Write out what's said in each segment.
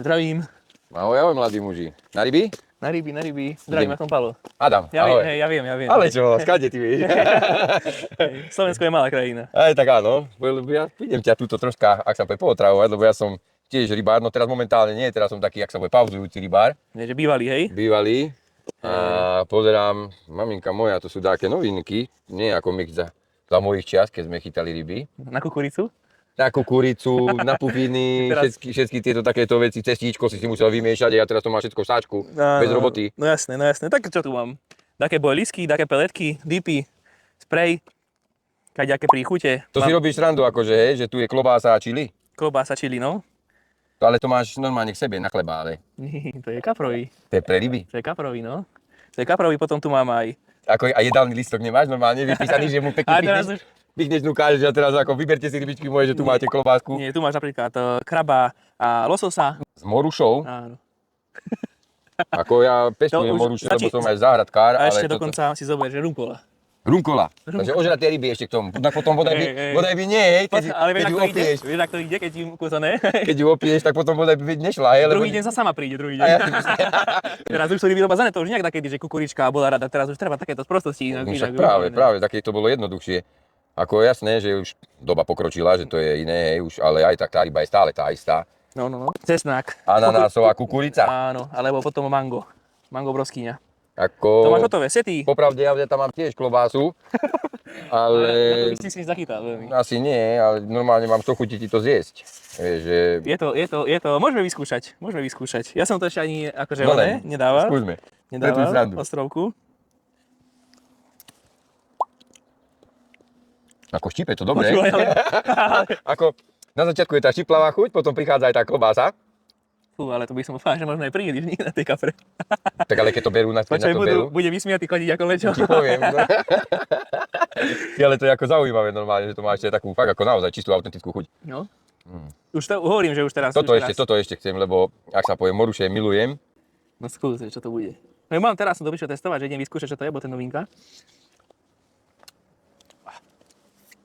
Zdravím. Ahoj, mladí muži. Na ryby? Na ryby. Zdravím, ja som Palo. Adam, Ja ahoj. ja viem. Ale čo, skade ty vieš? Slovensko je malá krajina. Aj tak áno, lebo ja idem ťa túto troška, ak sa povie, pootravovať, lebo ja som tiež rybár, no teraz momentálne nie, teraz som taký, ak sa povie, pauzujúci rybár. Nie, že bývalý, hej? Bývalý. A pozerám, maminka moja, to sú také novinky, nie ako my za mojich čias, keď sme chytali ryby. Na kukuricu? Na kukuricu, na pupiny, Teraz... všetky tieto takéto veci, cestíčko si musel vymiešať a ja teraz to mám všetko v sáčku, bez roboty. No jasné. Tak čo tu mám? Také bojlisky, také peletky, dipy, sprej, kaďaké príchute. To si robíš srandu akože, hej, že tu je klobása a čili? Klobása čili, no. Ale to máš normálne k sebe na chleba, ale... To je kaprový. To je pre ryby. To je kaprový, no. To je kaprový, potom tu mám aj... Ako a jedálny listok nemáš normálne vypísaný, že mu pekne pichneš, ukážeš a teraz ako vyberte si rybičky moje, že tu máte klobásku. Nie, tu máš napríklad kraba a lososa. S morušou. Áno. Ako ja pestujem moruše, lebo som aj záhradkár. A ešte dokonca si zober, že rumkola. Runkola. Takže ožraté ryby ešte k tomu. Potom bodaj by nie, hej, keď ju opieš. Vieš, ako to ide, keď im kúsané? Keď ju opieš, tak potom bodaj by nešla, hej. Druhý deň sa sama príde, druhý deň. Teraz už sú ryby dobazané, to už nejak takedy, že kukurička bola rada, teraz už treba takéto sprostosti. Však práve, také to bolo jednoduchšie. Ako jasné, že už doba pokročila, že to je iné, hej, už, ale aj tak tá ryba je stále tá istá. No. Cesnák. Ananásová kukurica. Áno, alebo potom mango. Mango broskyňa. Ako... To máš hotové, setý. Popravde, ja tam mám tiež klobásu, ale... To by si zachytal veľmi. Asi nie, ale normálne mám to chuti ti to zjesť. Vieš, že... Je to, môžeme vyskúšať. Ja som to ešte ani akože nedával. Skúsme. Nedával ostrovku. Ako štípe to dobre. Ako na začiatku je tá štiplavá chuť, potom prichádza aj tá klobása. Fú, ale to by som povedal, že možno aj príliš na tej kapre. Tak ale keď to berú, Bude vysmiatý chodiť ako lečo. Ti poviem. No. Ale to je ako zaujímavé normálne, že to má ešte takú fakt ako naozaj čistú autentickú chuť. No. Už to hovorím, že už teraz. Toto ešte chcem, lebo ak sa poviem moruše milujem. No skús, čo to bude. No mám teraz, som to vyšiel testovať, že idem vyskúšať, čo to je, bo to je novinka.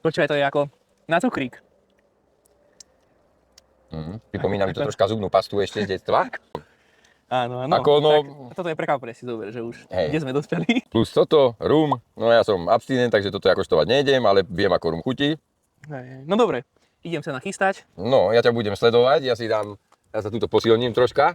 Počúvaj, to je ako na cukrík. Pripomína mi to troška zubnú pastu ešte z detstva. Áno. Ako, no, tak, toto je pre kapre, si zober, že už kde sme dospeli. Plus toto, rum, no ja som abstinent, takže toto ja koštovať nejdem, ale viem ako rum chutí. No dobre, idem sa nachystať. No, ja ťa budem sledovať, ja sa túto posilním troška.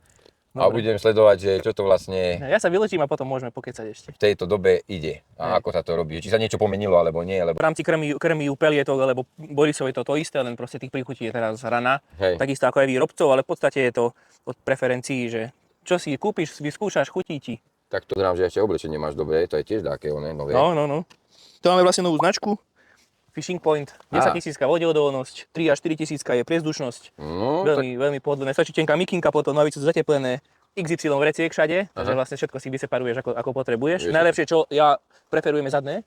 A budem sledovať, že čo to vlastne... Ja sa vylečím a potom môžeme pokecať ešte. V tejto dobe ide a ako sa to robí. Či sa niečo pomenilo, alebo nie. Lebo... V rámci krmiu pelietok, alebo Borisov je to isté, len proste tých príchutí je teraz rana. Takisto ako aj výrobcov, ale v podstate je to od preferencií, že čo si kúpiš, vyskúšaš, chutí ti. Tak to znám, že ešte oblečenie máš dobré, to je tiež také nové. No. Tu máme vlastne novú značku. Fishing Point, 10 000 vodeodolnosť, 3 až 4 000 je priezdušnosť, no, veľmi pohodlné, stačí tenká mikinka, potom navíc sú zateplené, XY vreciek všade, takže vlastne všetko si vyseparuješ ako potrebuješ. Vieš, najlepšie, čo ja preferujeme zadné,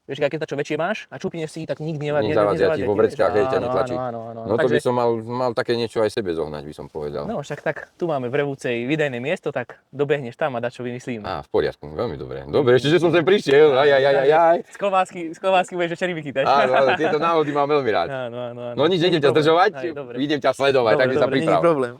vieš, keď čo väčšie máš a čupneš si, tak nikdy nezavadzia ti vo vreckách, ťa netlačí. Áno. No to by som mal také niečo aj sebe zohnať, by som povedal. No však tak, tu máme v Revúcej vydajné miesto, tak dobehneš tam a dať, čo vymyslím. V poriadku, veľmi dobre. Dobre, ešte, že som sem prišiel, aj. Z klobásky budeš ešte ryby chytať. Áno, tieto návody mám veľmi rád. Áno. No nič, nejdem ťa zdržovať, idem ťa sledovať, takže sa priprav. Není problém.